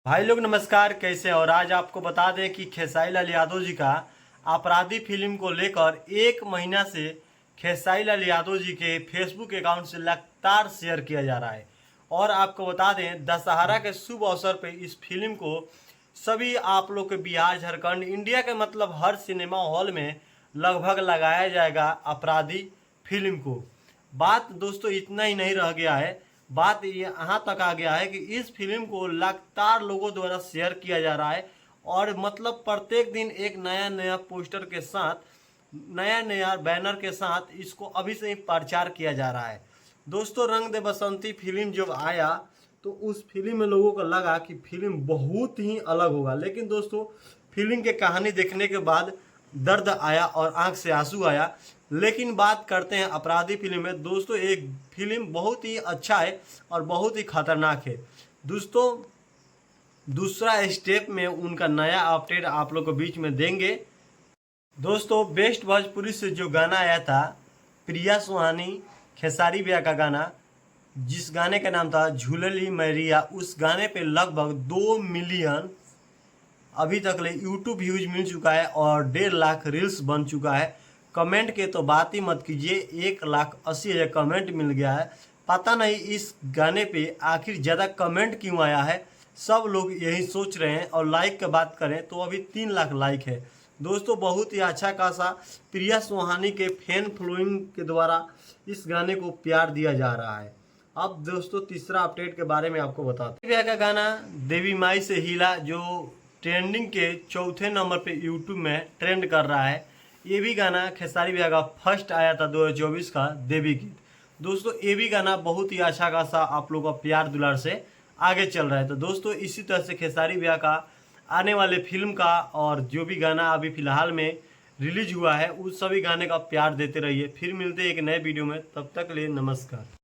भाई लोग नमस्कार, कैसे हैं? और आज आपको बता दें कि खेसारी लाल यादव जी का अपराधी फिल्म को लेकर एक महीना से खेसारी लाल यादव जी के फेसबुक अकाउंट से लगातार शेयर किया जा रहा है। और आपको बता दें, दशहरा के शुभ अवसर पर इस फिल्म को सभी आप लोग के बिहार, झारखंड, इंडिया के मतलब हर सिनेमा हॉल में लगभग लगाया जाएगा अपराधी फिल्म को। बात दोस्तों इतना ही नहीं रह गया है, बात यहाँ तक आ गया है कि इस फिल्म को लगातार लोगों द्वारा शेयर किया जा रहा है और मतलब प्रत्येक दिन एक नया नया पोस्टर के साथ, नया नया बैनर के साथ इसको अभी से ही प्रचार किया जा रहा है। दोस्तों, रंग दे बसंती फिल्म जब आया तो उस फिल्म में लोगों को लगा कि फिल्म बहुत ही अलग होगा, लेकिन दोस्तों फिल्म के कहानी देखने के बाद दर्द आया और आंख से आंसू आया। लेकिन बात करते हैं अपराधी फिल्म में। दोस्तों, एक फिल्म बहुत ही अच्छा है और बहुत ही खतरनाक है। दोस्तों, दूसरा स्टेप में उनका नया अपडेट आप लोग को बीच में देंगे। दोस्तों, बेस्ट भोजपुरी से जो गाना आया था, प्रिया सुहानी खेसारी भैया का गाना, जिस गाने का नाम था झूलली मैरिया, उस गाने पे लगभग 2 मिलियन अभी तक ले यूट्यूब व्यूज मिल चुका है और 1.5 लाख रील्स बन चुका है। कमेंट के तो बात ही मत कीजिए, 1,80,000 कमेंट मिल गया है। पता नहीं इस गाने पे आखिर ज़्यादा कमेंट क्यों आया है, सब लोग यही सोच रहे हैं। और लाइक की बात करें तो अभी 3 लाख लाइक है। दोस्तों, बहुत ही अच्छा खासा प्रिया सुहानी के फैन फॉलोइंग के द्वारा इस गाने को प्यार दिया जा रहा है। अब दोस्तों, तीसरा अपडेट के बारे में आपको बताते हैं। का गाना देवी माई से हिला, जो ट्रेंडिंग के चौथे नंबर पे यूट्यूब में ट्रेंड कर रहा है, ये भी गाना खेसारी भैया का फर्स्ट आया था 2024 का देवी गीत। दोस्तों, ये भी गाना बहुत ही अच्छा खासा आप लोग का प्यार दुलार से आगे चल रहा है। तो दोस्तों, इसी तरह से खेसारी भैया का आने वाले फिल्म का और जो भी गाना अभी फिलहाल में रिलीज हुआ है, उस सभी गाने का प्यार देते रहिए। फिर मिलते हैं एक नए वीडियो में, तब तक के लिए नमस्कार।